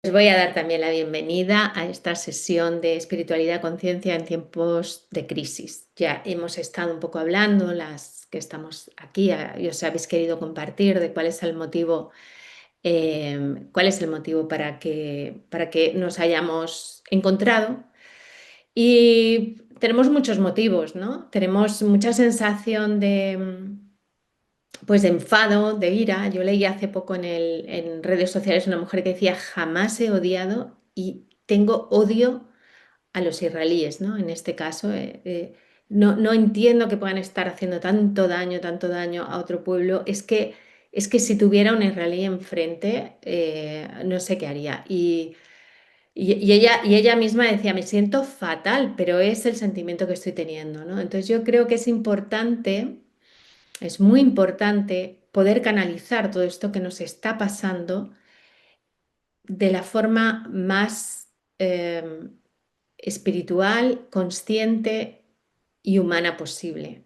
Les voy a dar también la bienvenida a esta sesión de espiritualidad conciencia en tiempos de crisis. Ya hemos estado un poco hablando, las que estamos aquí, y os habéis querido compartir de cuál es el motivo para que nos hayamos encontrado. Y tenemos muchos motivos, ¿no? Tenemos mucha sensación de enfado, de ira. Yo leí hace poco en redes sociales una mujer que decía, jamás he odiado y tengo odio a los israelíes, ¿no? En este caso, no entiendo que puedan estar haciendo tanto daño a otro pueblo. Es que si tuviera un israelí enfrente, no sé qué haría. Y ella misma decía, me siento fatal, pero es el sentimiento que estoy teniendo, ¿no? Entonces yo creo que es muy importante poder canalizar todo esto que nos está pasando de la forma más espiritual, consciente y humana posible.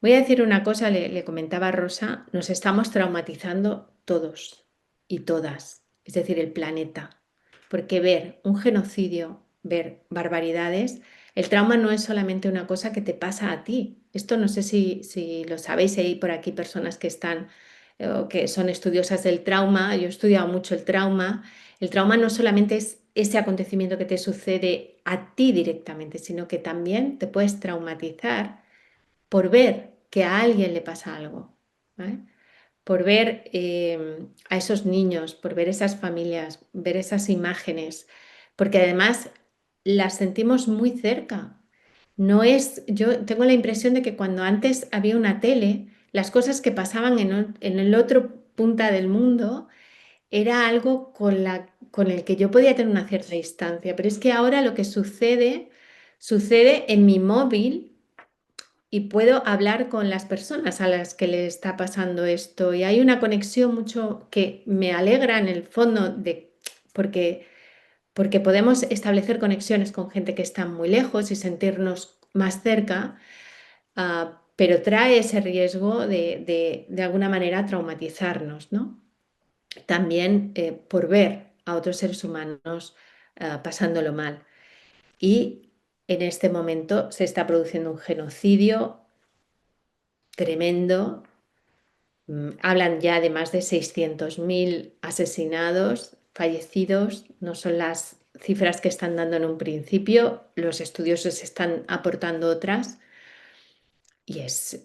Voy a decir una cosa, le comentaba a Rosa, nos estamos traumatizando todos y todas, es decir, el planeta, porque ver un genocidio, ver barbaridades, el trauma no es solamente una cosa que te pasa a ti. Esto no sé si lo sabéis, hay por aquí personas que están o que son estudiosas del trauma, yo he estudiado mucho el trauma. El trauma no solamente es ese acontecimiento que te sucede a ti directamente, sino que también te puedes traumatizar por ver que a alguien le pasa algo, ¿vale? Por ver a esos niños, por ver esas familias, ver esas imágenes, porque además las sentimos muy cerca. No es, yo tengo la impresión de que cuando antes había una tele, las cosas que pasaban en el otro punta del mundo era algo con el que yo podía tener una cierta distancia, pero es que ahora lo que sucede en mi móvil y puedo hablar con las personas a las que le está pasando esto. Y hay una conexión mucho que me alegra en el fondo porque, porque podemos establecer conexiones con gente que está muy lejos y sentirnos más cerca, pero trae ese riesgo de alguna manera traumatizarnos, ¿no? También por ver a otros seres humanos pasándolo mal. Y en este momento se está produciendo un genocidio tremendo. Hablan ya de más de 600.000 asesinados, fallecidos. No son las cifras que están dando en un principio. Los estudiosos están aportando otras. Y es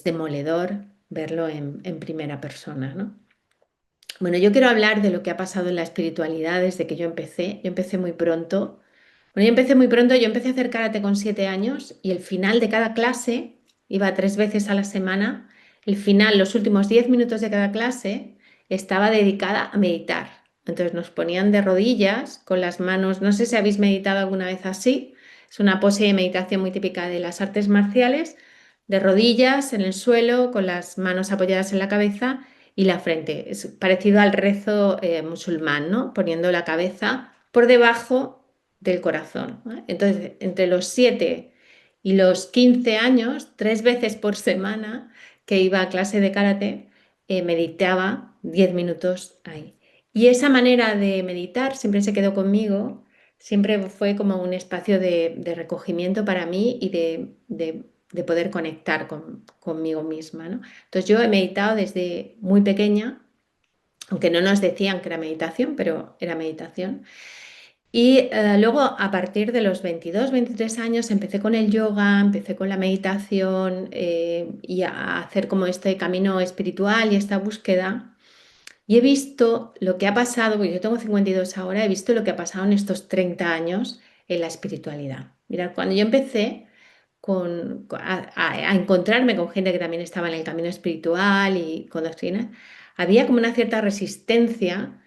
demoledor verlo en primera persona, ¿no? Bueno, yo quiero hablar de lo que ha pasado en la espiritualidad desde que yo empecé. Yo empecé muy pronto. Bueno, yo empecé muy pronto, yo empecé a hacer karate con 7 años y el final de cada clase, iba 3 veces a la semana, el final, los últimos 10 minutos de cada clase, estaba dedicada a meditar. Entonces nos ponían de rodillas con las manos, no sé si habéis meditado alguna vez así, es una pose de meditación muy típica de las artes marciales, de rodillas en el suelo, con las manos apoyadas en la cabeza y la frente. Es parecido al rezo musulmán, ¿no? Poniendo la cabeza por debajo del corazón, ¿no? Entonces, entre los 7 y los 15 años, 3 veces por semana que iba a clase de karate, meditaba 10 minutos ahí. Y esa manera de meditar siempre se quedó conmigo, siempre fue como un espacio de recogimiento para mí y de poder conectar conmigo misma, ¿no? Entonces yo he meditado desde muy pequeña, aunque no nos decían que era meditación, pero era meditación. Y luego a partir de los 22, 23 años empecé con el yoga, empecé con la meditación y a hacer como este camino espiritual y esta búsqueda. Y he visto lo que ha pasado, porque yo tengo 52 ahora, he visto lo que ha pasado en estos 30 años en la espiritualidad. Mirad, cuando yo empecé a encontrarme con gente que también estaba en el camino espiritual y con doctrinas, había como una cierta resistencia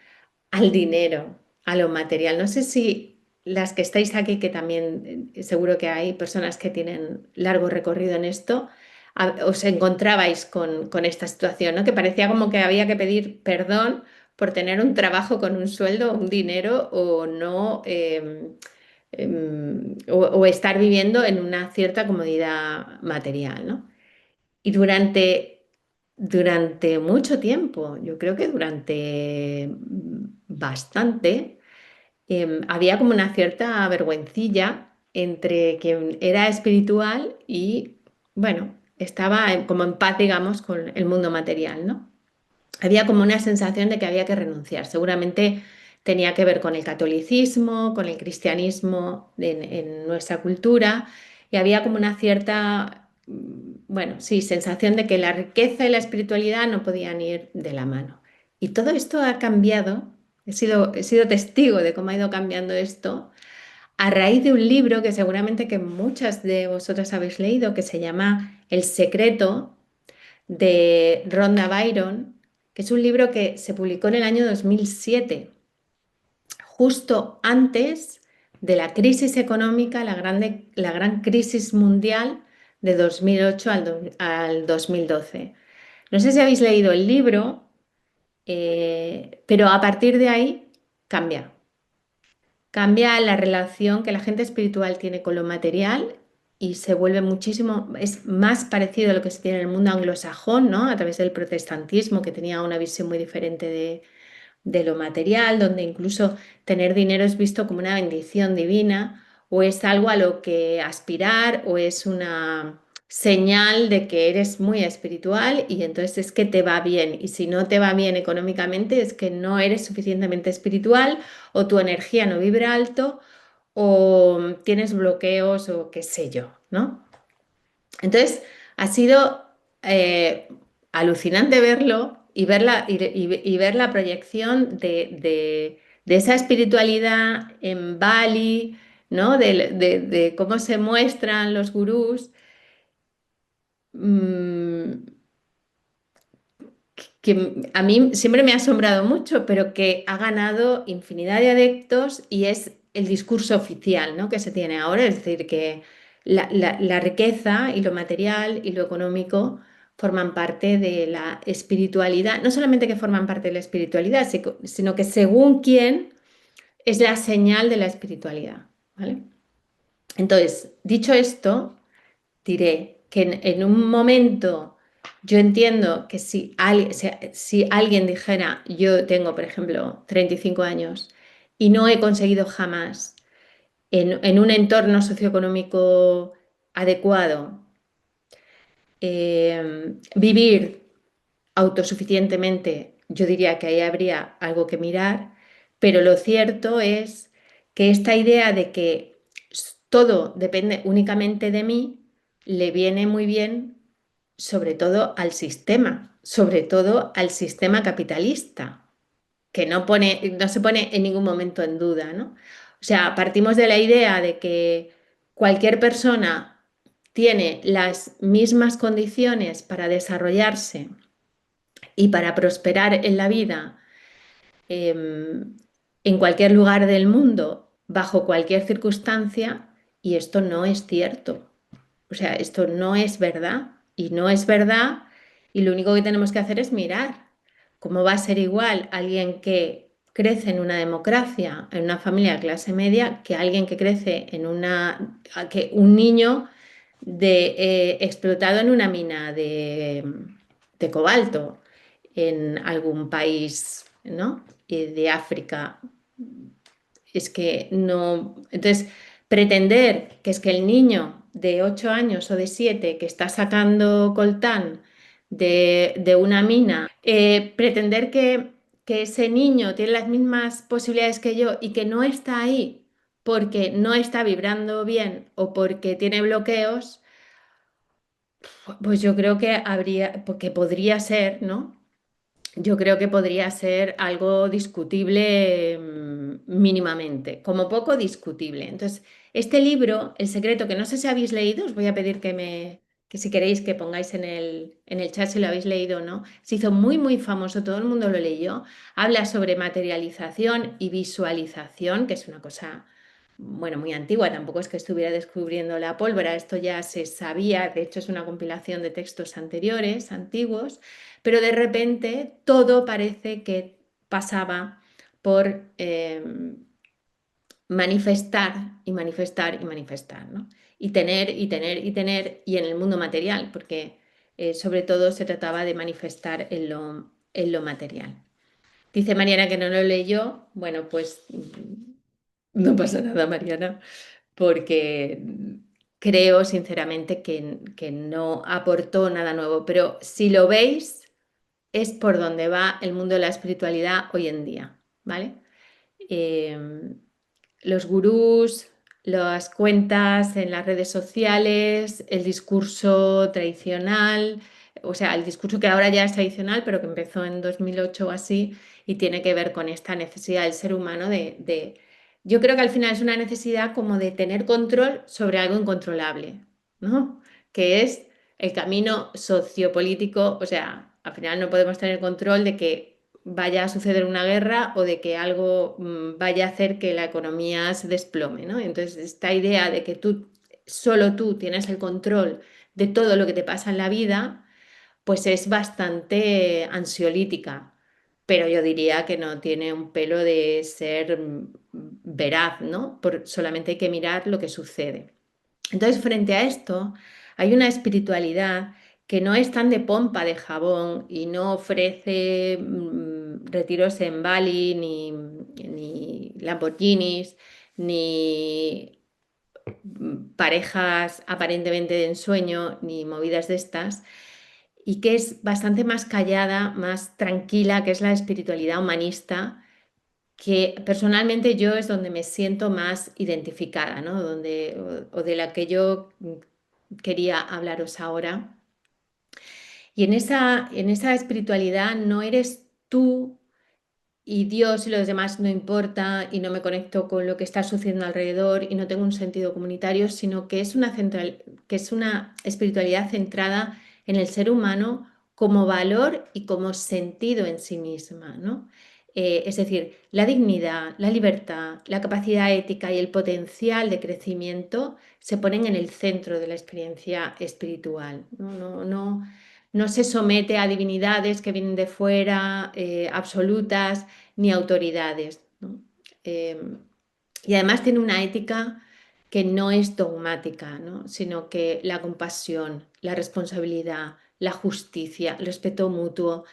al dinero, a lo material. No sé si las que estáis aquí, que también seguro que hay personas que tienen largo recorrido en esto, os encontrabais con esta situación, ¿no? Que parecía como que había que pedir perdón por tener un trabajo con un sueldo, un dinero o no, o estar viviendo en una cierta comodidad material, ¿no? Y durante durante mucho tiempo, yo creo que durante bastante, había como una cierta vergüencilla entre quien era espiritual y, bueno, estaba como en paz, digamos, con el mundo material, ¿no? Había como una sensación de que había que renunciar. Seguramente tenía que ver con el catolicismo, con el cristianismo en nuestra cultura, y había como una cierta, bueno, sí, sensación de que la riqueza y la espiritualidad no podían ir de la mano. Y todo esto ha cambiado. He sido testigo de cómo ha ido cambiando esto a raíz de un libro que seguramente que muchas de vosotras habéis leído, que se llama El secreto, de Rhonda Byron, que es un libro que se publicó en el año 2007, justo antes de la crisis económica, la gran crisis mundial de 2008 al 2012. No sé si habéis leído el libro, pero a partir de ahí cambia. Cambia la relación que la gente espiritual tiene con lo material y se vuelve muchísimo, es más parecido a lo que se tiene en el mundo anglosajón, ¿no? A través del protestantismo, que tenía una visión muy diferente de lo material, donde incluso tener dinero es visto como una bendición divina, o es algo a lo que aspirar, o es una señal de que eres muy espiritual y entonces es que te va bien. Y si no te va bien económicamente, es que no eres suficientemente espiritual o tu energía no vibra alto o tienes bloqueos o qué sé yo, ¿no? Entonces, ha sido alucinante verlo y ver la proyección de esa espiritualidad en Bali, ¿no? De cómo se muestran los gurús, mm, que a mí siempre me ha asombrado mucho, pero que ha ganado infinidad de adeptos y es el discurso oficial, ¿no? Que se tiene ahora, es decir, que la riqueza y lo material y lo económico forman parte de la espiritualidad, no solamente que forman parte de la espiritualidad, sino que según quién es la señal de la espiritualidad, ¿vale? Entonces, dicho esto, diré que en un momento yo entiendo que si alguien dijera, yo tengo, por ejemplo, 35 años y no he conseguido jamás en un entorno socioeconómico adecuado vivir autosuficientemente, yo diría que ahí habría algo que mirar, pero lo cierto es que esta idea de que todo depende únicamente de mí le viene muy bien, sobre todo al sistema capitalista, que no se pone en ningún momento en duda, ¿no? O sea, partimos de la idea de que cualquier persona tiene las mismas condiciones para desarrollarse y para prosperar en la vida en cualquier lugar del mundo, bajo cualquier circunstancia, y esto no es cierto. O sea, esto no es verdad y no es verdad y lo único que tenemos que hacer es mirar cómo va a ser igual alguien que crece en una democracia, en una familia de clase media, que alguien que crece que un niño explotado en una mina de cobalto en algún país, ¿no? De África. Es que no. Entonces, pretender que es que el niño de 8 años o de 7 que está sacando coltán de una mina, pretender que ese niño tiene las mismas posibilidades que yo y que no está ahí porque no está vibrando bien o porque tiene bloqueos, pues yo creo que porque podría ser, ¿no? Yo creo que podría ser algo discutible mínimamente, como poco discutible. Entonces, este libro, El secreto, que no sé si habéis leído, os voy a pedir que si queréis que pongáis en el chat si lo habéis leído o no, se hizo muy, muy famoso, todo el mundo lo leyó. Habla sobre materialización y visualización, que es una cosa, bueno, muy antigua, tampoco es que estuviera descubriendo la pólvora, esto ya se sabía, de hecho es una compilación de textos anteriores, antiguos, pero de repente todo parece que pasaba por manifestar y manifestar y manifestar, ¿no? Y tener y tener y tener, y en el mundo material, porque sobre todo se trataba de manifestar en lo material. Dice Mariana que no lo leyó. Bueno, pues no pasa nada, Mariana, porque creo sinceramente que no aportó nada nuevo. Pero si lo veis, es por donde va el mundo de la espiritualidad hoy en día, ¿vale? Eh, los gurús, las cuentas en las redes sociales, el discurso tradicional, o sea, el discurso que ahora ya es tradicional, pero que empezó en 2008 o así, y tiene que ver con esta necesidad del ser humano yo creo que al final es una necesidad como de tener control sobre algo incontrolable, ¿no? Que es el camino sociopolítico, o sea, al final no podemos tener control de que vaya a suceder una guerra o de que algo vaya a hacer que la economía se desplome, ¿no? Entonces, esta idea de que solo tú tienes el control de todo lo que te pasa en la vida, pues es bastante ansiolítica, pero yo diría que no tiene un pelo de ser veraz, ¿no? Solamente hay que mirar lo que sucede. Entonces, frente a esto, hay una espiritualidad que no es tan de pompa de jabón y no ofrece retiros en Bali, ni Lamborghinis, ni parejas aparentemente de ensueño, ni movidas de estas, y que es bastante más callada, más tranquila, que es la espiritualidad humanista, que personalmente yo es donde me siento más identificada, ¿no? O de la que yo quería hablaros ahora. Y en esa espiritualidad no eres tú y Dios y los demás no importa y no me conecto con lo que está sucediendo alrededor y no tengo un sentido comunitario, sino que es una espiritualidad centrada en el ser humano como valor y como sentido en sí misma, ¿no? Es decir, la dignidad, la libertad, la capacidad ética y el potencial de crecimiento se ponen en el centro de la experiencia espiritual. No se somete a divinidades que vienen de fuera, absolutas, ni autoridades, ¿no? Eh, y además tiene una ética que no es dogmática, ¿no? Sino que la compasión, la responsabilidad, la justicia, el respeto mutuo,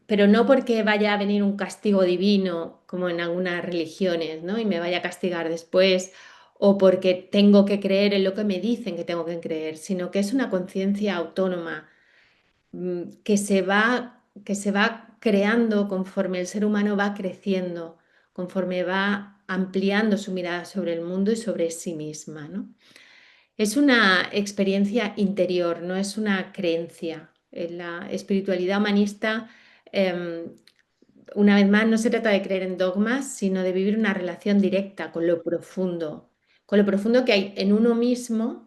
pero no porque vaya a venir un castigo divino, como en algunas religiones, ¿no? Y me vaya a castigar después, o porque tengo que creer en lo que me dicen que tengo que creer, sino que es una conciencia autónoma que se va creando conforme el ser humano va creciendo, conforme va ampliando su mirada sobre el mundo y sobre sí misma, ¿no? Es una experiencia interior, no es una creencia. En la espiritualidad humanista, em, una vez más, no se trata de creer en dogmas, sino de vivir una relación directa con lo profundo que hay en uno mismo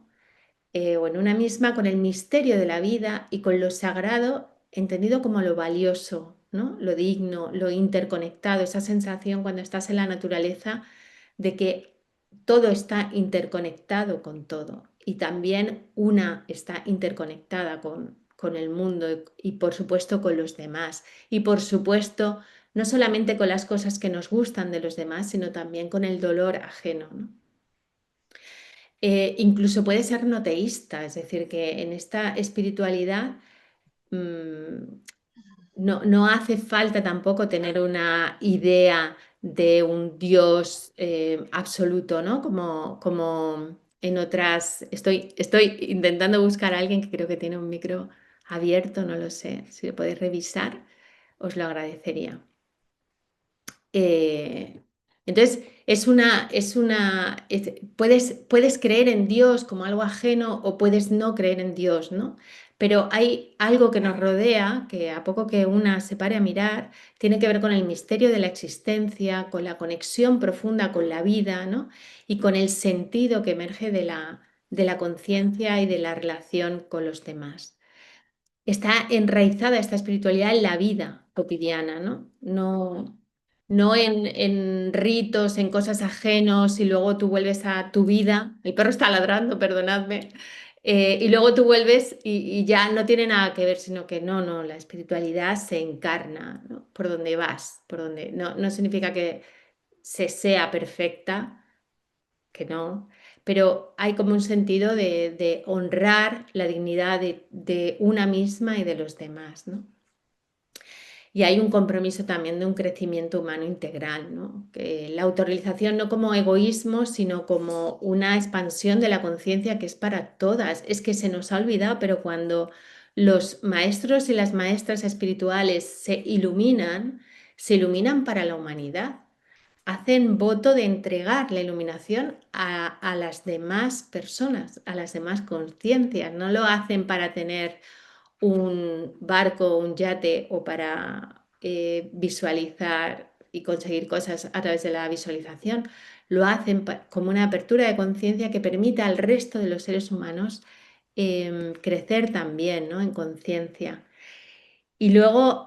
o en una misma con el misterio de la vida y con lo sagrado entendido como lo valioso, ¿no? Lo digno, lo interconectado, esa sensación cuando estás en la naturaleza de que todo está interconectado con todo y también una está interconectada con el mundo y por supuesto con los demás y por supuesto no solamente con las cosas que nos gustan de los demás, sino también con el dolor ajeno, ¿no? Incluso puede ser no teísta, es decir, que en esta espiritualidad mm, no hace falta tampoco tener una idea de un Dios absoluto, ¿no? Como en otras. Estoy intentando buscar a alguien que creo que tiene un micro abierto, no lo sé. Si lo podéis revisar, os lo agradecería. Eh, entonces, puedes creer en Dios como algo ajeno o puedes no creer en Dios, ¿no? Pero hay algo que nos rodea, que a poco que una se pare a mirar, tiene que ver con el misterio de la existencia, con la conexión profunda con la vida, ¿no? Y con el sentido que emerge de la conciencia y de la relación con los demás. Está enraizada esta espiritualidad en la vida cotidiana, ¿no? No en ritos, en cosas ajenos y luego tú vuelves a tu vida. El perro está ladrando, perdonadme. Y luego tú vuelves y ya no tiene nada que ver, sino que no, la espiritualidad se encarna, ¿no? Por donde vas, no significa que se sea perfecta, que no, pero hay como un sentido de honrar la dignidad de una misma y de los demás, ¿no? Y hay un compromiso también de un crecimiento humano integral, ¿no? Que la autorrealización no como egoísmo, sino como una expansión de la conciencia que es para todas. Es que se nos ha olvidado, pero cuando los maestros y las maestras espirituales se iluminan para la humanidad. Hacen voto de entregar la iluminación a las demás personas, a las demás conciencias. No lo hacen para tener un barco, un yate o para visualizar y conseguir cosas a través de la visualización. Lo hacen como una apertura de conciencia que permita al resto de los seres humanos crecer también, ¿no? En conciencia. Y luego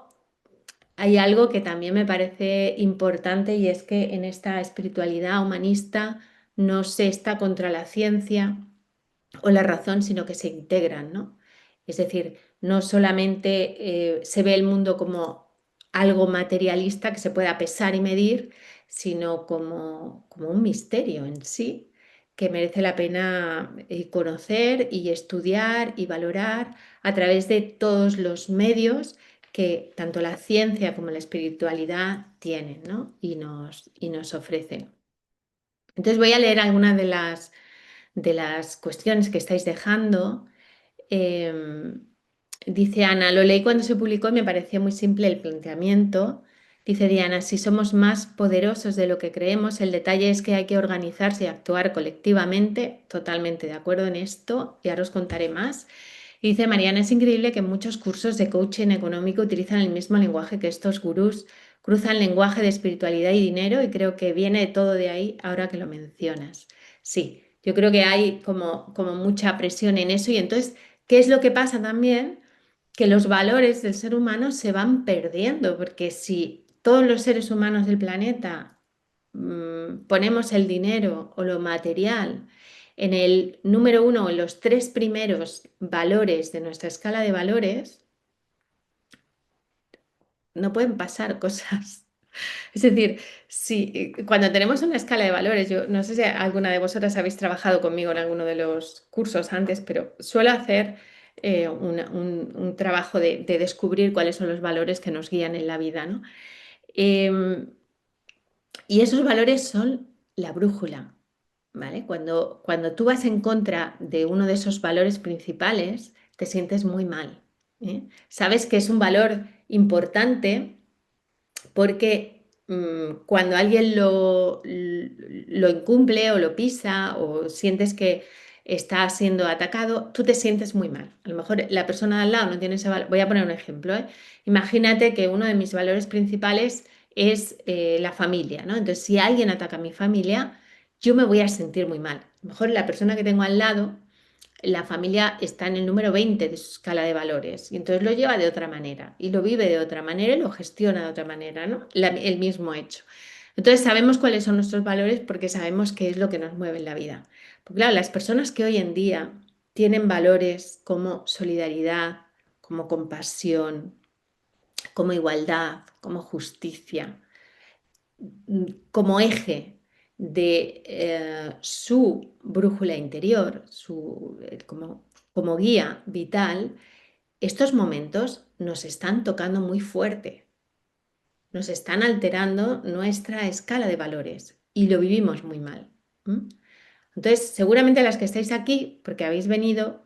hay algo que también me parece importante y es que en esta espiritualidad humanista no se está contra la ciencia o la razón, sino que se integran, ¿no? Es decir, no solamente se ve el mundo como algo materialista que se pueda pesar y medir, sino como un misterio en sí que merece la pena conocer y estudiar y valorar a través de todos los medios que tanto la ciencia como la espiritualidad tienen, ¿no? Y nos ofrecen. Entonces voy a leer algunas de las cuestiones que estáis dejando. Eh, Dice Ana, lo leí cuando se publicó y me pareció muy simple el planteamiento. Dice Diana, si somos más poderosos de lo que creemos, el detalle es que hay que organizarse y actuar colectivamente. Totalmente de acuerdo en esto y ahora os contaré más. Y dice Mariana, es increíble que muchos cursos de coaching económico utilizan el mismo lenguaje que estos gurús, cruzan lenguaje de espiritualidad y dinero y creo que viene todo de ahí ahora que lo mencionas. Sí, yo creo que hay como mucha presión en eso y entonces, ¿qué es lo que pasa también? Que los valores del ser humano se van perdiendo, porque si todos los seres humanos del planeta ponemos el dinero o lo material en el número uno o en los tres primeros valores de nuestra escala de valores, no pueden pasar cosas. Es decir, si cuando tenemos una escala de valores, yo no sé si alguna de vosotras habéis trabajado conmigo en alguno de los cursos antes, pero suelo hacer un trabajo de descubrir cuáles son los valores que nos guían en la vida, ¿no? Em, y esos valores son la brújula, ¿vale? Cuando tú vas en contra de uno de esos valores principales, te sientes muy mal, ¿eh? Sabes que es un valor importante porque cuando alguien lo incumple o lo pisa o sientes que está siendo atacado, tú te sientes muy mal. A lo mejor la persona de al lado no tiene ese valor. Voy a poner un ejemplo, ¿eh? Imagínate que uno de mis valores principales es la familia, ¿no? Entonces, si alguien ataca a mi familia, yo me voy a sentir muy mal. A lo mejor la persona que tengo al lado, la familia está en el número 20 de su escala de valores y entonces lo lleva de otra manera y lo vive de otra manera y lo gestiona de otra manera, ¿no? El mismo hecho. Entonces sabemos cuáles son nuestros valores porque sabemos qué es lo que nos mueve en la vida. Porque claro, las personas que hoy en día tienen valores como solidaridad, como compasión, como igualdad, como justicia, como eje de su brújula interior, como guía vital, estos momentos nos están tocando muy fuerte, nos están alterando nuestra escala de valores y lo vivimos muy mal. ¿M? Entonces, seguramente las que estáis aquí, porque habéis venido,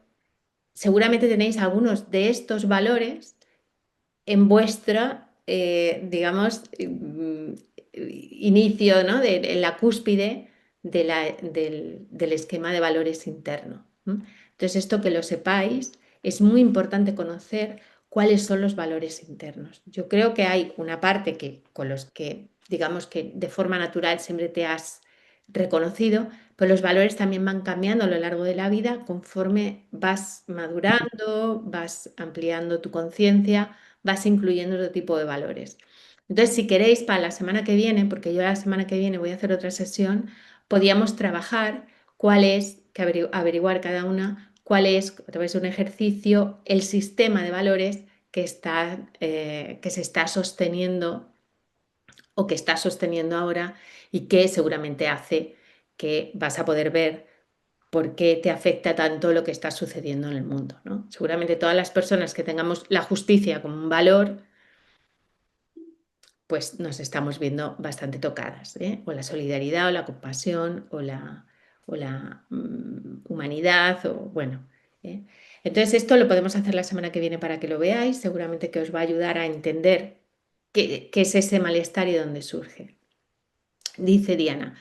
seguramente tenéis algunos de estos valores en vuestra, digamos, inicio, ¿no? En la cúspide del esquema de valores interno. Entonces, esto que lo sepáis, es muy importante conocer cuáles son los valores internos. Yo creo que hay una parte que con los que, digamos que de forma natural siempre te has reconocido, pero los valores también van cambiando a lo largo de la vida conforme vas madurando, vas ampliando tu conciencia, vas incluyendo otro tipo de valores. Entonces, si queréis, para la semana que viene, porque yo la semana que viene voy a hacer otra sesión, podíamos trabajar cuál es, que averiguar cada una, cuál es, a través de un ejercicio, el sistema de valores que se está sosteniendo o que está sosteniendo ahora y que seguramente hace que vas a poder ver por qué te afecta tanto lo que está sucediendo en el mundo, ¿no? Seguramente todas las personas que tengamos la justicia como un valor, pues nos estamos viendo bastante tocadas, ¿eh? O la solidaridad, o la compasión, o la humanidad, o bueno. ¿Eh? Entonces, esto lo podemos hacer la semana que viene para que lo veáis, seguramente que os va a ayudar a entender qué es ese malestar y dónde surge. Dice Diana.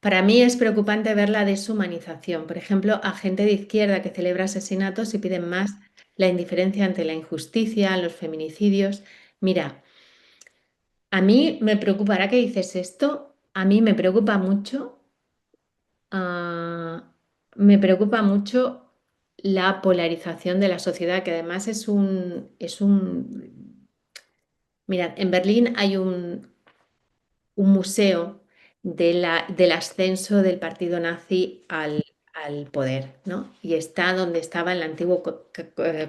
Para mí es preocupante ver la deshumanización. Por ejemplo, a gente de izquierda que celebra asesinatos y piden más la indiferencia ante la injusticia, los feminicidios. Mira, a mí me preocupará que dices esto. A mí ah, me preocupa mucho la polarización de la sociedad, que además mirad, en Berlín hay un museo del ascenso del partido nazi al poder, ¿no? Y está donde estaba el antiguo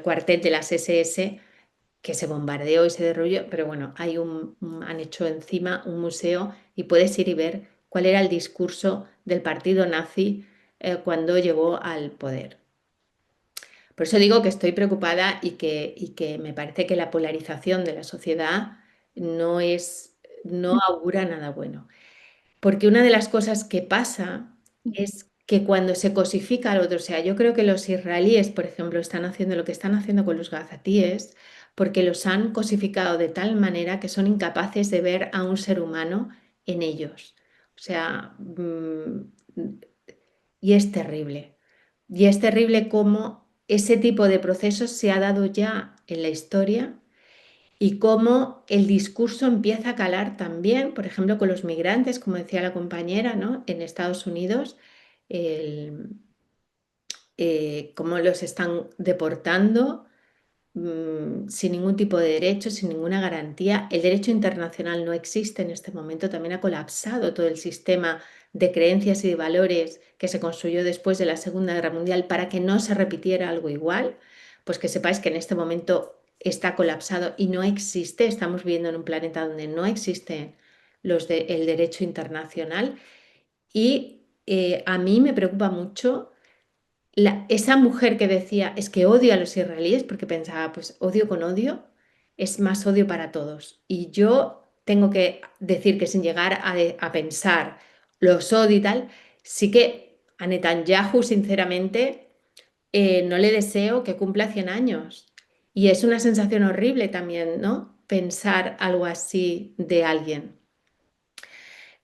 cuartel de las SS que se bombardeó y se derruyó, pero bueno, han hecho encima un museo y puedes ir y ver cuál era el discurso del partido nazi cuando llegó al poder. Por eso digo que estoy preocupada y que me parece que la polarización de la sociedad no augura nada bueno. Porque una de las cosas que pasa es que cuando se cosifica al otro, o sea, yo creo que los israelíes, por ejemplo, están haciendo lo que están haciendo con los gazatíes, porque los han cosificado de tal manera que son incapaces de ver a un ser humano en ellos. O sea, y es terrible. Y es terrible cómo ese tipo de procesos se ha dado ya en la historia y cómo el discurso empieza a calar también, por ejemplo, con los migrantes, como decía la compañera, ¿no? En Estados Unidos, el- cómo los están deportando sin ningún tipo de derecho, sin ninguna garantía. El derecho internacional no existe en este momento, también ha colapsado todo el sistema de creencias y de valores que se construyó después de la Segunda Guerra Mundial para que no se repitiera algo igual. Pues que sepáis que en este momento está colapsado y no existe, estamos viviendo en un planeta donde no existe el derecho internacional y a mí me preocupa mucho esa mujer que decía, es que odio a los israelíes, porque pensaba, pues odio con odio es más odio para todos. Y yo tengo que decir que sin llegar a pensar los odio y tal, sí que a Netanyahu, sinceramente, no le deseo que cumpla 100 años. Y es una sensación horrible también, ¿no? Pensar algo así de alguien.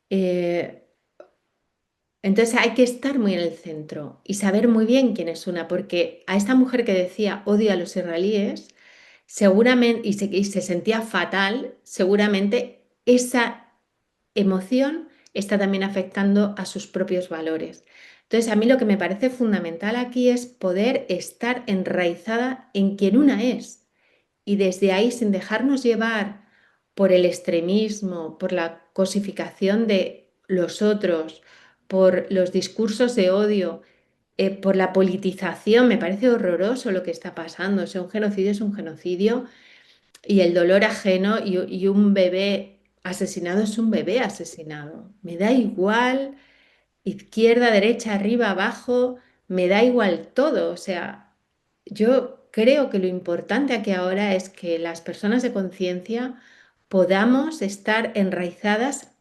Eh, entonces hay que estar muy en el centro y saber muy bien quién es una, porque a esta mujer que decía odio a los israelíes, seguramente, y se sentía fatal, seguramente esa emoción está también afectando a sus propios valores. Entonces, a mí lo que me parece fundamental aquí es poder estar enraizada en quien una es y desde ahí, sin dejarnos llevar por el extremismo, por la cosificación de los otros, por los discursos de odio, por la politización, me parece horroroso lo que está pasando. O sea, un genocidio es un genocidio y el dolor ajeno y un bebé asesinado es un bebé asesinado. Me da igual izquierda, derecha, arriba, abajo, me da igual todo. O sea, yo creo que lo importante aquí ahora es que las personas de conciencia podamos estar enraizadas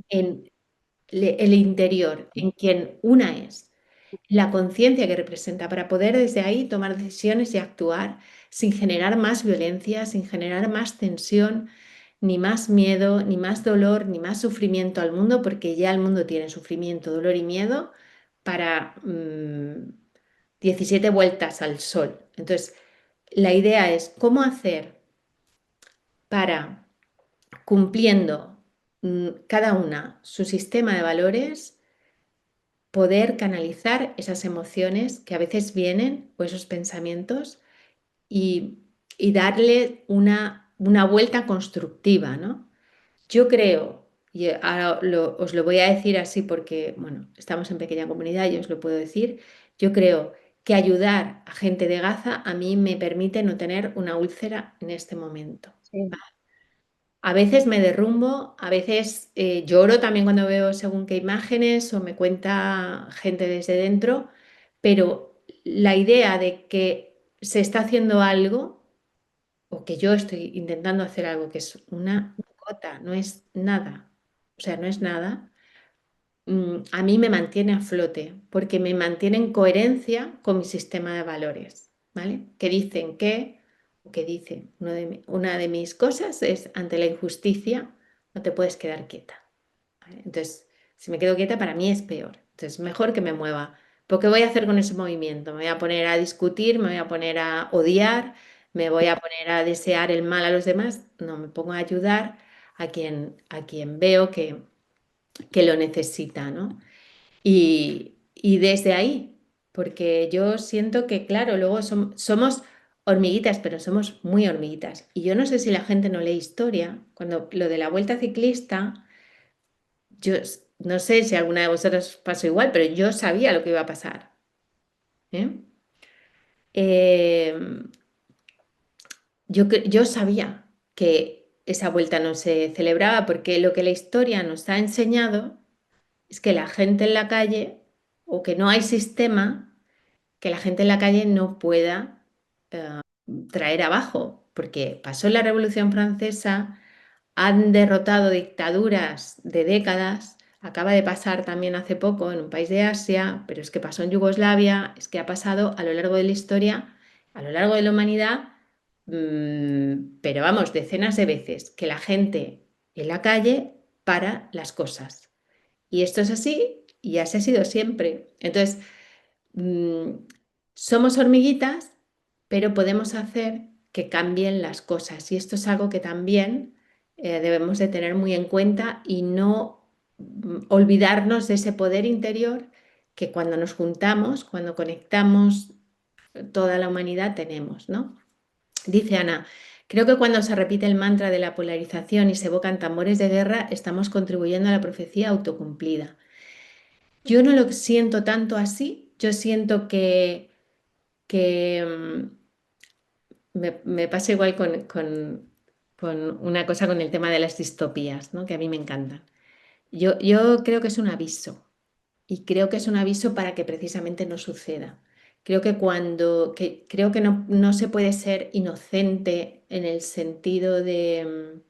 en el interior, en quien una es, la conciencia que representa, para poder desde ahí tomar decisiones y actuar sin generar más violencia, sin generar más tensión, ni más miedo, ni más dolor, ni más sufrimiento al mundo, porque ya el mundo tiene sufrimiento, dolor y miedo para 17 vueltas al sol. Entonces, la idea es cómo hacer para, cumpliendo cada una su sistema de valores, poder canalizar esas emociones que a veces vienen o esos pensamientos y, y darle una vuelta constructiva, ¿no? Yo creo, y ahora os lo voy a decir así porque, bueno, estamos en pequeña comunidad y os lo puedo decir, yo creo que ayudar a gente de Gaza a mí me permite no tener una úlcera en este momento. Sí. A veces me derrumbo, a veces lloro también cuando veo según qué imágenes o me cuenta gente desde dentro, pero la idea de que se está haciendo algo o que yo estoy intentando hacer algo que es una gota, no es nada, o sea, no es nada, a mí me mantiene a flote porque me mantiene en coherencia con mi sistema de valores, ¿vale? Que dicen o que dicen, una de mis cosas es, ante la injusticia no te puedes quedar quieta, ¿vale? Entonces, si me quedo quieta, para mí es peor. Entonces, mejor que me mueva. ¿Pero qué voy a hacer con ese movimiento? Me voy a poner a discutir, me voy a poner a odiar, me voy a poner a desear el mal a los demás. No, me pongo a ayudar a quien veo que lo necesita, ¿no? Y desde ahí, porque yo siento que, claro, luego somos hormiguitas, pero somos muy hormiguitas. Y yo no sé si la gente no lee historia. Cuando lo de la vuelta ciclista, no sé si alguna de vosotros pasó igual, pero yo sabía lo que iba a pasar. ¿Eh? Eh, yo sabía que esa vuelta no se celebraba porque lo que la historia nos ha enseñado es que la gente en la calle, o que no hay sistema, que la gente en la calle no pueda traer abajo, porque pasó la Revolución Francesa, han derrotado dictaduras de décadas, acaba de pasar también hace poco en un país de Asia, pero es que pasó en Yugoslavia, es que ha pasado a lo largo de la historia, a lo largo de la humanidad, pero vamos, decenas de veces que la gente en la calle para las cosas. Y esto es así y así ha sido siempre. Entonces, mm, somos hormiguitas, pero podemos hacer que cambien las cosas. Y esto es algo que también debemos de tener muy en cuenta y no olvidarnos de ese poder interior que cuando nos juntamos, cuando conectamos, toda la humanidad tenemos, ¿no? Dice Ana, creo que cuando se repite el mantra de la polarización y se evocan tambores de guerra, estamos contribuyendo a la profecía autocumplida. Yo no lo siento tanto así, yo siento que me pasa igual con una cosa con el tema de las distopías, ¿no? Que a mí me encantan. Yo creo que es un aviso y creo que es un aviso para que precisamente no suceda. Creo que no se puede ser inocente en el sentido de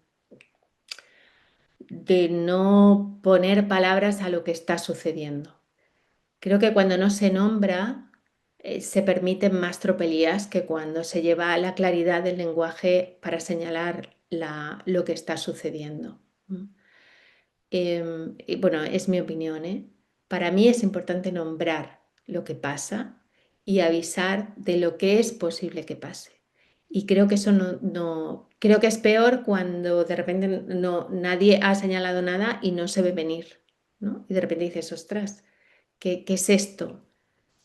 no poner palabras a lo que está sucediendo. Creo que cuando no se nombra, se permiten más tropelías que cuando se lleva la claridad del lenguaje para señalar lo que está sucediendo. ¿Mm? Y bueno, es mi opinión, ¿eh? Para mí es importante nombrar lo que pasa y avisar de lo que es posible que pase. Y creo que eso creo que es peor cuando de repente nadie ha señalado nada y no se ve venir, ¿no? Y de repente dices, ostras, ¿qué es esto?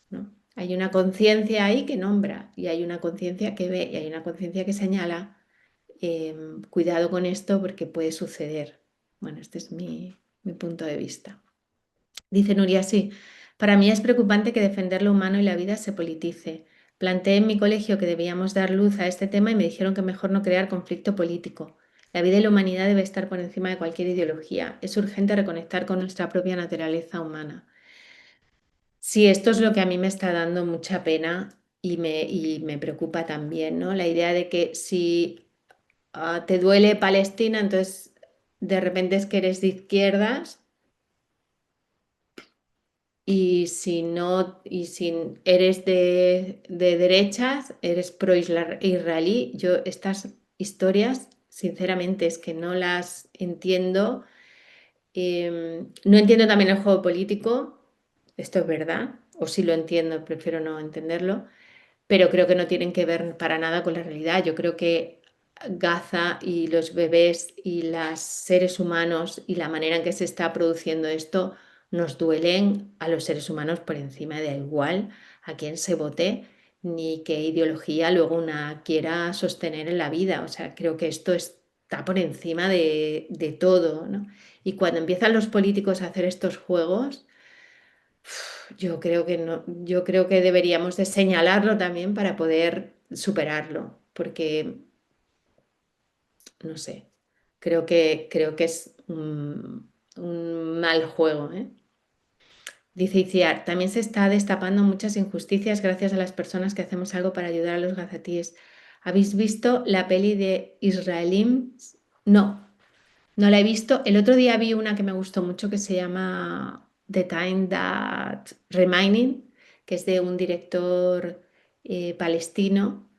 ¿No? Hay una conciencia ahí que nombra y hay una conciencia que ve y hay una conciencia que señala, cuidado con esto porque puede suceder. Bueno, este es mi punto de vista. Dice Nuria, sí, para mí es preocupante que defender lo humano y la vida se politice. Planteé en mi colegio que debíamos dar luz a este tema y me dijeron que mejor no crear conflicto político. La vida y la humanidad debe estar por encima de cualquier ideología. Es urgente reconectar con nuestra propia naturaleza humana. Sí, esto es lo que a mí me está dando mucha pena y me preocupa también, ¿no? La idea de que si te duele Palestina, entonces de repente es que eres de izquierdas y si no, y si eres de derechas, eres pro-israelí. Yo estas historias, sinceramente, es que no las entiendo. No entiendo también el juego político, esto es verdad, o si lo entiendo, prefiero no entenderlo, pero creo que no tienen que ver para nada con la realidad. Yo creo que Gaza y los bebés y los seres humanos y la manera en que se está produciendo esto nos duelen a los seres humanos por encima, da igual a quién se vote ni qué ideología luego una quiera sostener en la vida. O sea, creo que esto está por encima de todo, ¿no? Y cuando empiezan los políticos a hacer estos juegos, yo creo que no, yo creo que deberíamos de señalarlo también para poder superarlo, porque no sé, creo que es un mal juego, ¿eh? Dice Iciar, también se está destapando muchas injusticias gracias a las personas que hacemos algo para ayudar a los gazatíes. ¿Habéis visto la peli de Israelim? No, no la he visto. El otro día vi una que me gustó mucho que se llama The Time That Remaining, que es de un director palestino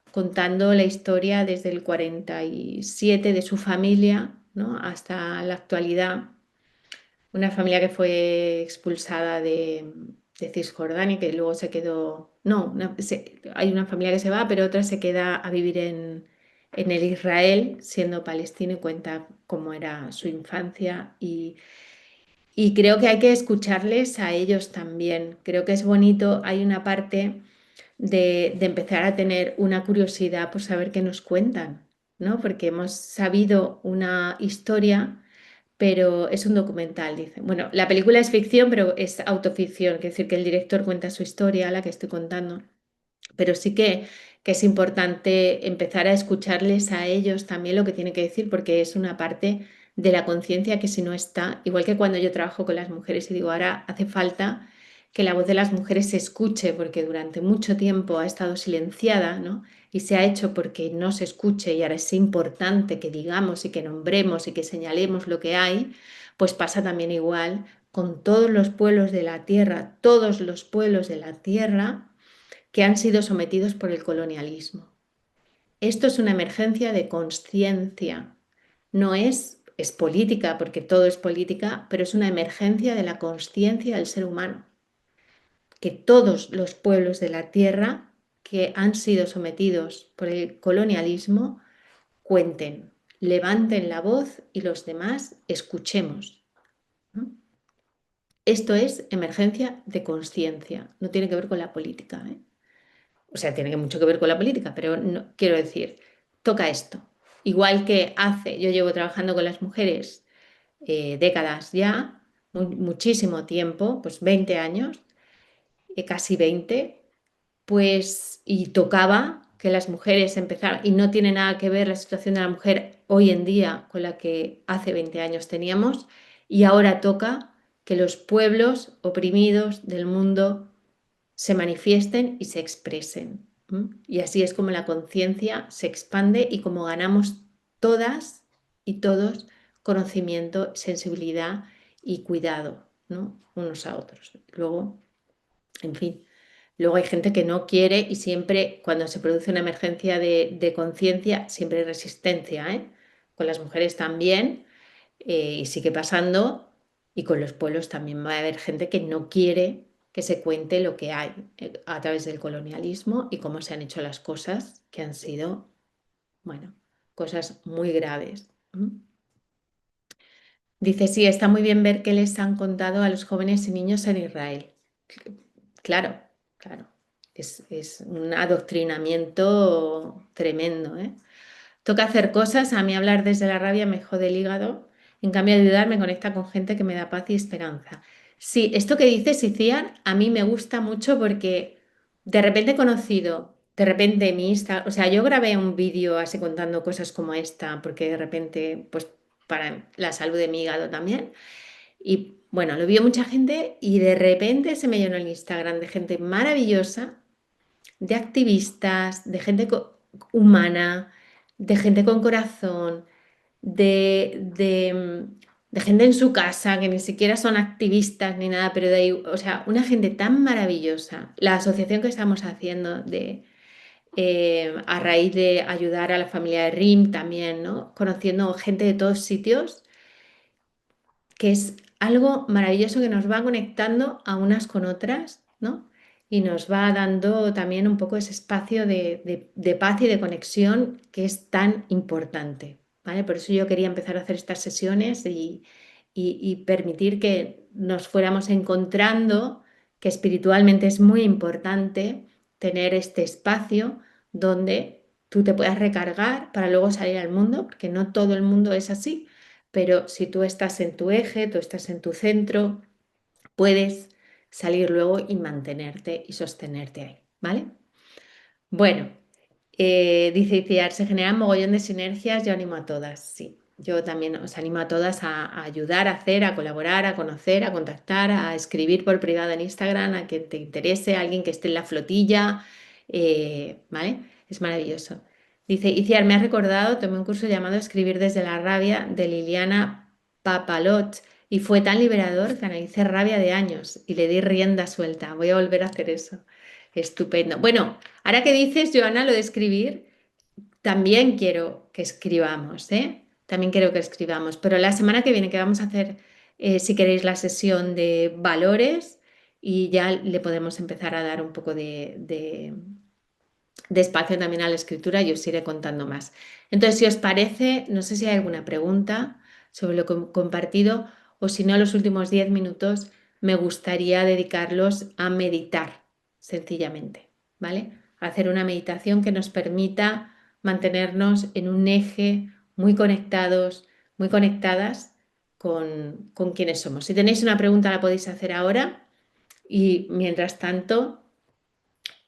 contando la historia desde el 47 de su familia, ¿no? Hasta la actualidad. Una familia que fue expulsada de Cisjordania y que luego se quedó, no, hay una familia que se va, pero otra se queda a vivir en el Israel, siendo palestino, y cuenta cómo era su infancia. Y creo que hay que escucharles a ellos también. Creo que es bonito, hay una parte de empezar a tener una curiosidad por saber qué nos cuentan, ¿no? Porque hemos sabido una historia, pero es un documental, dice. Bueno, la película es ficción, pero es autoficción, quiere decir que el director cuenta su historia, la que estoy contando, pero sí que es importante empezar a escucharles a ellos también lo que tienen que decir, porque es una parte de la conciencia que si no está, igual que cuando yo trabajo con las mujeres y digo, ahora hace falta que la voz de las mujeres se escuche, porque durante mucho tiempo ha estado silenciada, ¿no? Y se ha hecho porque no se escuche y ahora es importante que digamos y que nombremos y que señalemos lo que hay, pues pasa también igual con todos los pueblos de la tierra, todos los pueblos de la tierra que han sido sometidos por el colonialismo. Esto es una emergencia de conciencia. No es política, porque todo es política, pero es una emergencia de la conciencia del ser humano. Que todos los pueblos de la tierra que han sido sometidos por el colonialismo cuenten, levanten la voz y los demás escuchemos, ¿no? Esto es emergencia de conciencia, no tiene que ver con la política, ¿eh? O sea, tiene mucho que ver con la política, pero no, quiero decir, toca esto. Igual que yo llevo trabajando con las mujeres décadas ya, muchísimo tiempo, pues 20 años, casi 20, pues, y tocaba que las mujeres empezaran, y no tiene nada que ver la situación de la mujer hoy en día con la que hace 20 años teníamos, y ahora toca que los pueblos oprimidos del mundo se manifiesten y se expresen. Y así es como la conciencia se expande y como ganamos todas y todos conocimiento, sensibilidad y cuidado, ¿no? Unos a otros. Luego, en fin, luego hay gente que no quiere y siempre cuando se produce una emergencia de conciencia, siempre hay resistencia, ¿eh? Con las mujeres también, y sigue pasando, y con los pueblos también va a haber gente que no quiere que se cuente lo que hay a través del colonialismo y cómo se han hecho las cosas, que han sido, bueno, cosas muy graves. Dice, sí, está muy bien ver qué les han contado a los jóvenes y niños en Israel. Claro, claro, es un adoctrinamiento tremendo, ¿eh? Toca hacer cosas, a mí hablar desde la rabia me jode el hígado, en cambio ayudar me conecta con gente que me da paz y esperanza. Sí, esto que dices, Iciar, a mí me gusta mucho porque de repente he conocido, de repente mi Insta, o sea, yo grabé un vídeo así contando cosas como esta, porque de repente, pues para la salud de mi hígado también, y bueno, lo vio mucha gente y de repente se me llenó el Instagram de gente maravillosa, de activistas, de gente humana, de gente con corazón, de gente en su casa que ni siquiera son activistas ni nada, pero de ahí, o sea, una gente tan maravillosa. La asociación que estamos haciendo a raíz de ayudar a la familia de RIM también, ¿no? Conociendo gente de todos sitios, que es algo maravilloso que nos va conectando a unas con otras, ¿no? Y nos va dando también un poco ese espacio de paz y de conexión que es tan importante, ¿vale? Por eso yo quería empezar a hacer estas sesiones y permitir que nos fuéramos encontrando, que espiritualmente es muy importante tener este espacio donde tú te puedas recargar para luego salir al mundo, porque no todo el mundo es así, pero si tú estás en tu eje, tú estás en tu centro, puedes salir luego y mantenerte y sostenerte ahí, ¿vale? Bueno, dice Iciar, se generan mogollón de sinergias, yo animo a todas, sí. yo también os animo a todas a ayudar, a hacer, a colaborar, a conocer, a contactar, a escribir por privado en Instagram, a quien te interese, a alguien que esté en la flotilla, ¿vale? Es maravilloso. Dice, Iciar, me ha recordado, tomé un curso llamado Escribir desde la rabia de Liliana Papalot y fue tan liberador que analicé rabia de años y le di rienda suelta. Voy a volver a hacer eso. Estupendo. Bueno, ahora que dices, Joana, lo de escribir, también quiero que escribamos, ¿eh? También quiero que escribamos, pero la semana que viene que vamos a hacer, si queréis, la sesión de valores y ya le podemos empezar a dar un poco de espacio también a la escritura y os iré contando más. Entonces, si os parece, no sé si hay alguna pregunta sobre lo que he compartido o si no, los últimos 10 minutos me gustaría dedicarlos a meditar, sencillamente, ¿vale? A hacer una meditación que nos permita mantenernos en un eje muy conectados, muy conectadas con quienes somos. Si tenéis una pregunta la podéis hacer ahora y mientras tanto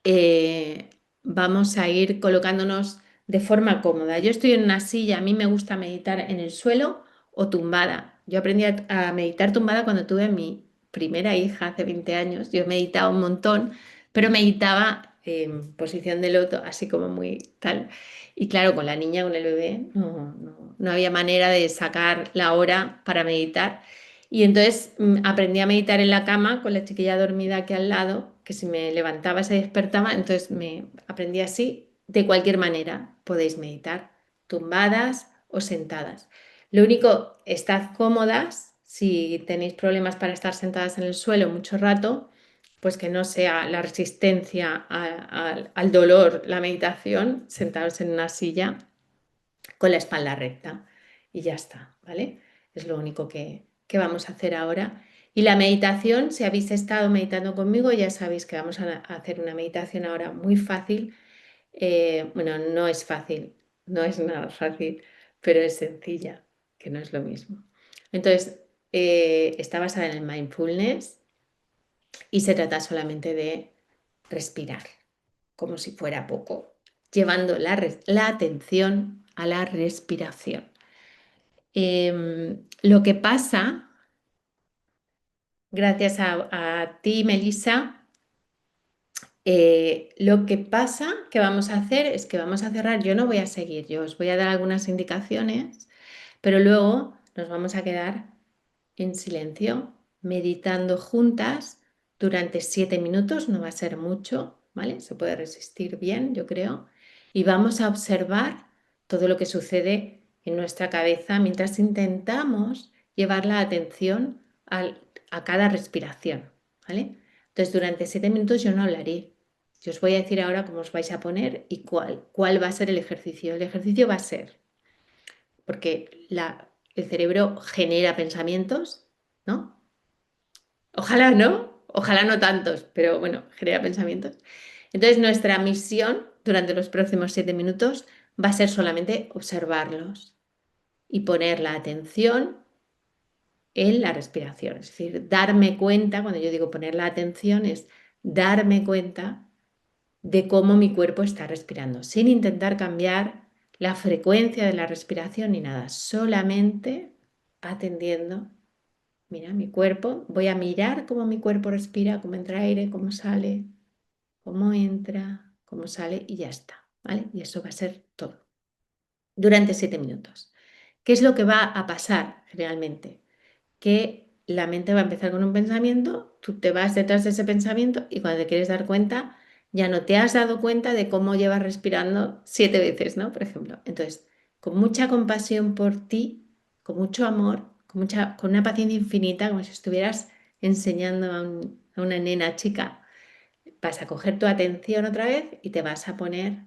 eh, vamos a ir colocándonos de forma cómoda. Yo estoy en una silla, a mí me gusta meditar en el suelo o tumbada. Yo aprendí a meditar tumbada cuando tuve mi primera hija hace 20 años. Yo meditaba un montón, pero meditaba en posición de loto, así como muy tal. Y claro, con la niña, con el bebé, no había manera de sacar la hora para meditar. Y entonces aprendí a meditar en la cama con la chiquilla dormida aquí al lado, que si me levantaba se despertaba, entonces me aprendí así. De cualquier manera podéis meditar, tumbadas o sentadas. Lo único, estad cómodas. Si tenéis problemas para estar sentadas en el suelo mucho rato, pues que no sea la resistencia al dolor la meditación, sentados en una silla con la espalda recta y ya está, ¿vale? Es lo único que vamos a hacer ahora. Y la meditación, si habéis estado meditando conmigo, ya sabéis que vamos a hacer una meditación ahora muy fácil. Bueno, no es fácil, no es nada fácil, pero es sencilla, que no es lo mismo. Entonces, está basada en el mindfulness y se trata solamente de respirar, como si fuera poco, llevando la atención a la respiración. Lo que pasa, gracias a ti, Melissa, lo que pasa que vamos a hacer es que vamos a cerrar, yo no voy a seguir, yo os voy a dar algunas indicaciones, pero luego nos vamos a quedar en silencio, meditando juntas durante 7 minutos, no va a ser mucho, ¿vale? Se puede resistir bien, yo creo, y vamos a observar todo lo que sucede en nuestra cabeza mientras intentamos llevar la atención a cada respiración, ¿vale? Entonces, durante 7 minutos yo no hablaré. Yo os voy a decir ahora cómo os vais a poner y cuál va a ser el ejercicio. El ejercicio va a ser, porque el cerebro genera pensamientos, ¿no? Ojalá no tantos, pero bueno, genera pensamientos. Entonces, nuestra misión durante los próximos 7 minutos va a ser solamente observarlos y poner la atención en la respiración. Es decir, darme cuenta, cuando yo digo poner la atención, es darme cuenta de cómo mi cuerpo está respirando, sin intentar cambiar la frecuencia de la respiración ni nada, solamente atendiendo. Mira, mi cuerpo, voy a mirar cómo mi cuerpo respira, cómo entra aire, cómo sale, cómo entra, cómo sale y ya está, ¿vale? Y eso va a ser todo durante 7 minutos. ¿Qué es lo que va a pasar realmente? Que la mente va a empezar con un pensamiento, tú te vas detrás de ese pensamiento y cuando te quieres dar cuenta, ya no te has dado cuenta de cómo llevas respirando 7 veces, ¿no? Por ejemplo. Entonces, con mucha compasión por ti, con mucho amor, con una paciencia infinita, como si estuvieras enseñando a una nena chica, vas a coger tu atención otra vez y te vas a poner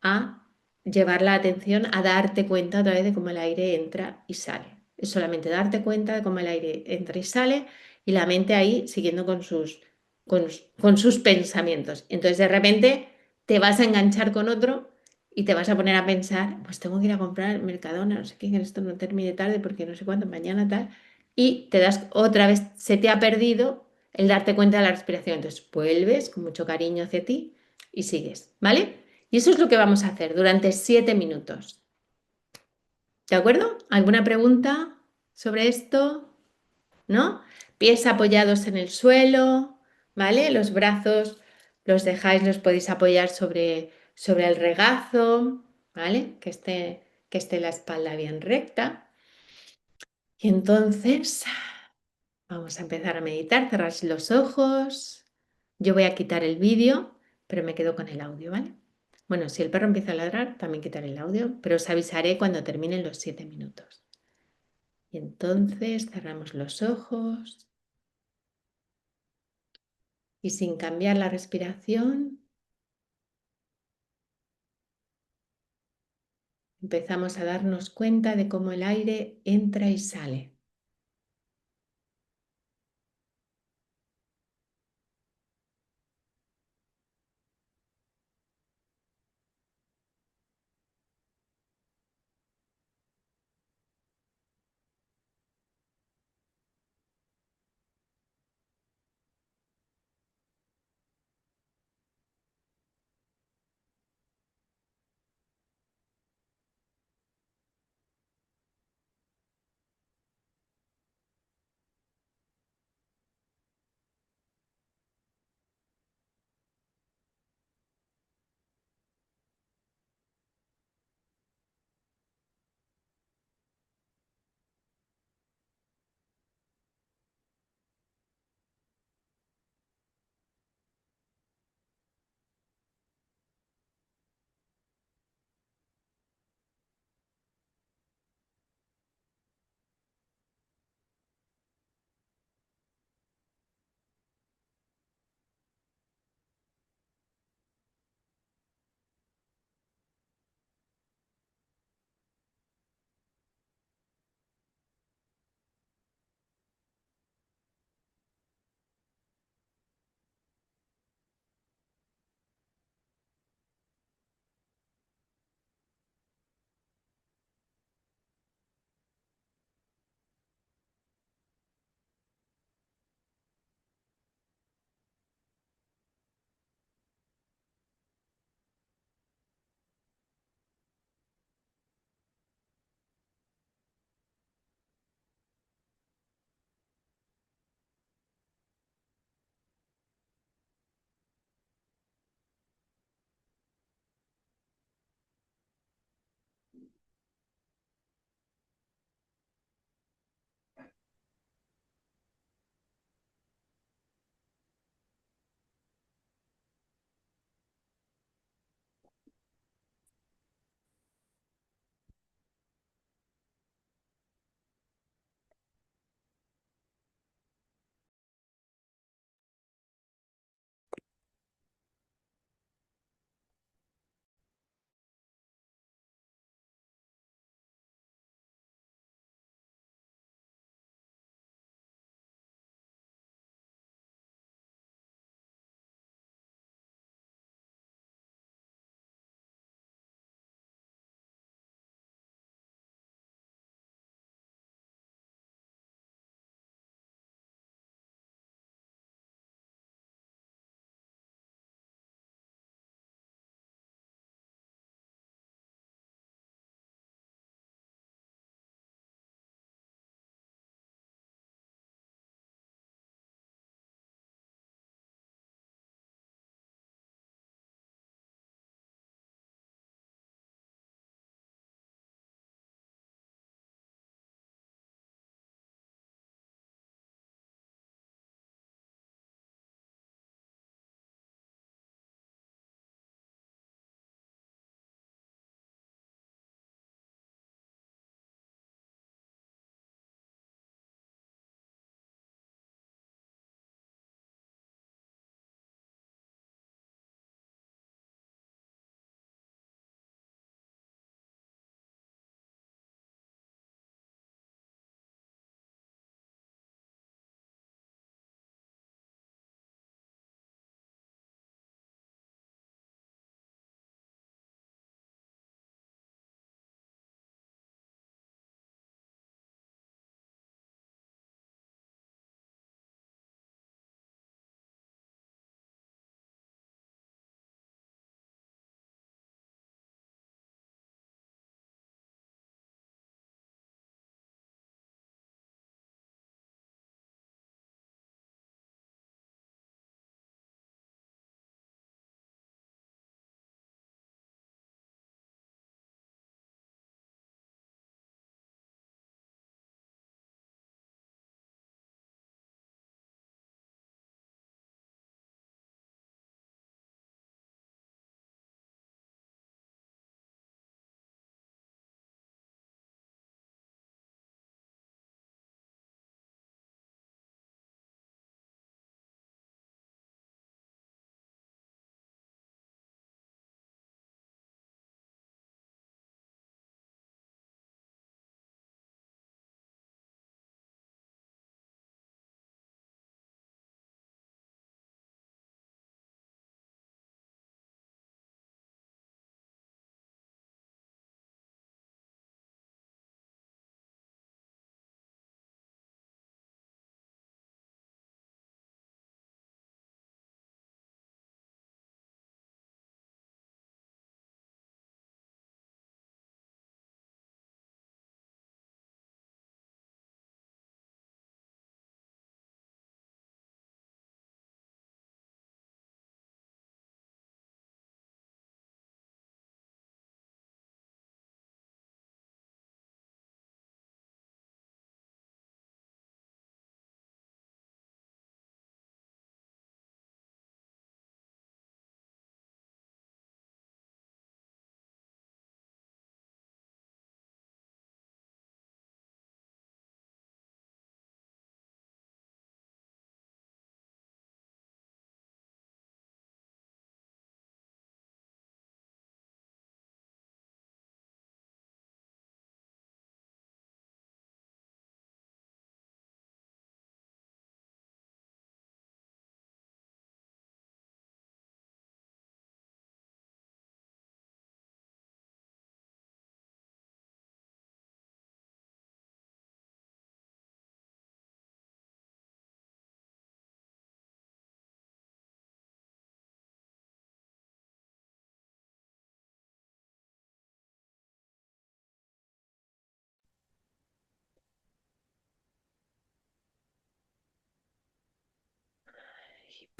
a llevar la atención a darte cuenta otra vez de cómo el aire entra y sale. Es solamente darte cuenta de cómo el aire entra y sale y la mente ahí siguiendo con sus pensamientos. Entonces de repente te vas a enganchar con otro y te vas a poner a pensar, pues tengo que ir a comprar Mercadona, no sé qué, que esto no termine tarde porque no sé cuándo, mañana tal. Y te das otra vez, se te ha perdido el darte cuenta de la respiración. Entonces vuelves con mucho cariño hacia ti y sigues, ¿vale? Y eso es lo que vamos a hacer durante 7 minutos. ¿De acuerdo? ¿Alguna pregunta sobre esto? ¿No? Pies apoyados en el suelo, ¿vale? Los brazos los dejáis, los podéis apoyar sobre el regazo, ¿vale? Que esté la espalda bien recta. Y entonces vamos a empezar a meditar, cerrar los ojos. Yo voy a quitar el vídeo, pero me quedo con el audio, ¿vale? Bueno, si el perro empieza a ladrar, también quitaré el audio, pero os avisaré cuando terminen los 7 minutos. Y entonces cerramos los ojos y sin cambiar la respiración, empezamos a darnos cuenta de cómo el aire entra y sale.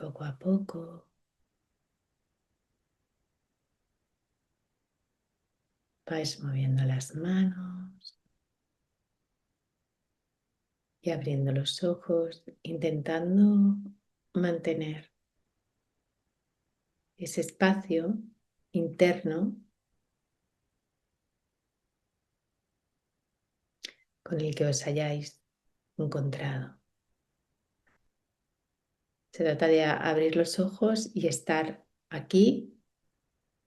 Poco a poco vais moviendo las manos y abriendo los ojos, intentando mantener ese espacio interno con el que os hayáis encontrado. Se trata de abrir los ojos y estar aquí,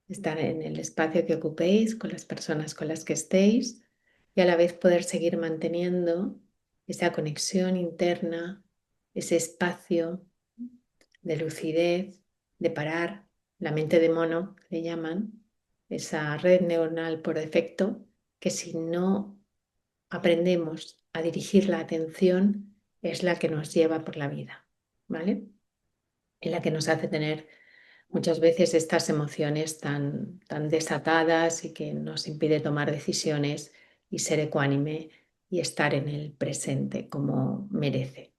estar en el espacio que ocupéis, con las personas con las que estéis y a la vez poder seguir manteniendo esa conexión interna, ese espacio de lucidez, de parar, la mente de mono, le llaman, esa red neuronal por defecto, que si no aprendemos a dirigir la atención, es la que nos lleva por la vida, ¿vale? En la que nos hace tener muchas veces estas emociones tan desatadas y que nos impide tomar decisiones y ser ecuánime y estar en el presente como merece.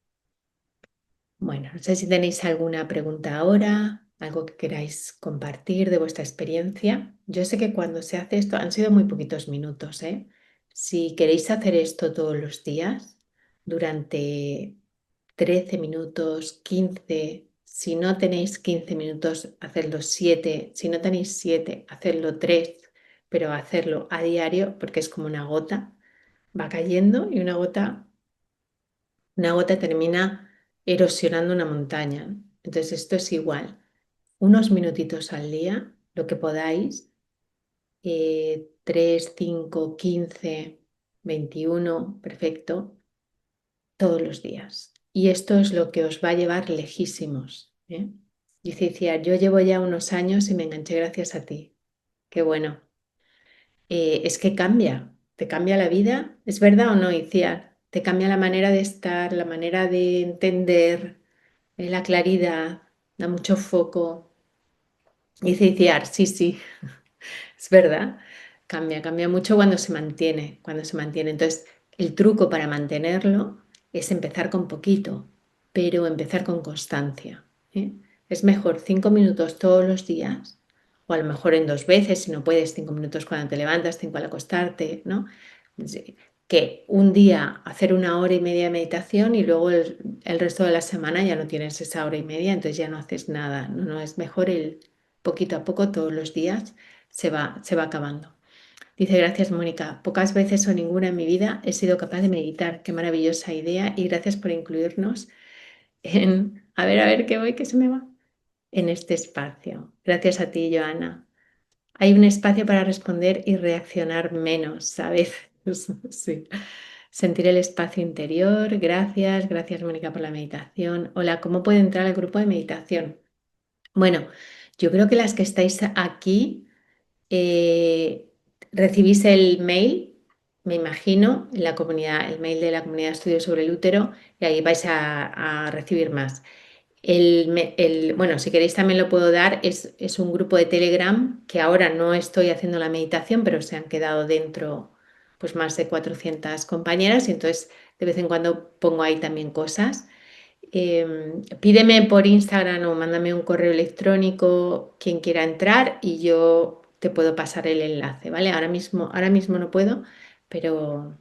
Bueno, no sé si tenéis alguna pregunta ahora, algo que queráis compartir de vuestra experiencia. Yo sé que cuando se hace esto, han sido muy poquitos minutos, ¿eh? Si queréis hacer esto todos los días, durante 13 minutos, 15, si no tenéis 15 minutos, hacedlo 7, si no tenéis 7, hacedlo 3, pero hacerlo a diario porque es como una gota, va cayendo y una gota termina erosionando una montaña. Entonces esto es igual, unos minutitos al día, lo que podáis, 3, 5, 15, 21, perfecto, todos los días. Y esto es lo que os va a llevar lejísimos, ¿eh? Dice Iciar, yo llevo ya unos años y me enganché gracias a ti. Qué bueno. Es que cambia, te cambia la vida. ¿Es verdad o no, Iciar? Te cambia la manera de estar, la manera de entender, la claridad, da mucho foco. Dice Iciar, sí, sí, es verdad. Cambia mucho cuando se mantiene, cuando se mantiene. Entonces, el truco para mantenerlo es empezar con poquito, pero empezar con constancia, ¿eh? Es mejor 5 minutos todos los días, o a lo mejor en 2 veces, si no puedes, 5 minutos cuando te levantas, 5 al acostarte, ¿no? Sí, que un día hacer 1 hora y media de meditación y luego el resto de la semana ya no tienes esa hora y media, entonces ya no haces nada. No, no, es mejor el poquito a poco todos los días se va acabando. Dice, gracias Mónica, pocas veces o ninguna en mi vida he sido capaz de meditar. Qué maravillosa idea y gracias por incluirnos en, a ver, que voy, que se me va, en este espacio. Gracias a ti, Joana. Hay un espacio para responder y reaccionar menos a veces. Sí. Sentir el espacio interior. Gracias, gracias Mónica por la meditación. Hola, ¿cómo puedo entrar al grupo de meditación? Bueno, yo creo que las que estáis aquí eh, recibís el mail, me imagino, en la comunidad, el mail de la comunidad de estudios sobre el útero y ahí vais a recibir más. Bueno, si queréis también lo puedo dar, es un grupo de Telegram que ahora no estoy haciendo la meditación, pero se han quedado dentro pues más de 400 compañeras y entonces de vez en cuando pongo ahí también cosas. Pídeme por Instagram o mándame un correo electrónico quien quiera entrar y yo te puedo pasar el enlace, ¿vale? Ahora mismo no puedo, pero,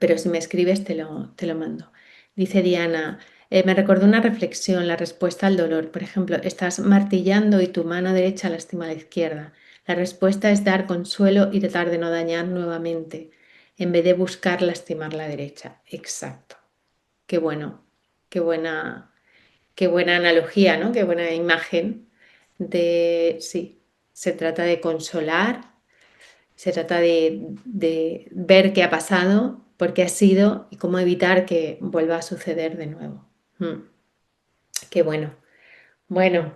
pero si me escribes te lo mando. Dice Diana, me recordó una reflexión, la respuesta al dolor. Por ejemplo, estás martillando y tu mano derecha lastima a la izquierda. La respuesta es dar consuelo y tratar de no dañar nuevamente, en vez de buscar lastimar la derecha. Exacto. Qué bueno, qué buena, qué buena analogía, ¿no? Qué buena imagen sí, se trata de consolar, se trata de ver qué ha pasado, por qué ha sido y cómo evitar que vuelva a suceder de nuevo. Mm, qué bueno. Bueno,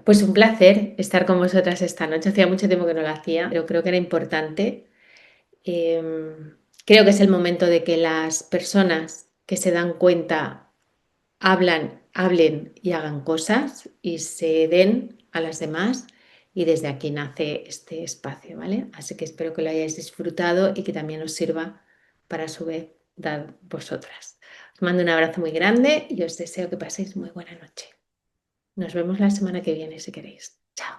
pues un placer estar con vosotras esta noche. Hacía mucho tiempo que no lo hacía, pero creo que era importante. Creo que es el momento de que las personas que se dan cuenta hablen y hagan cosas y se den a las demás y desde aquí nace este espacio, ¿vale? Así que espero que lo hayáis disfrutado y que también os sirva para a su vez dar vosotras. Os mando un abrazo muy grande y os deseo que paséis muy buena noche. Nos vemos la semana que viene si queréis. Chao.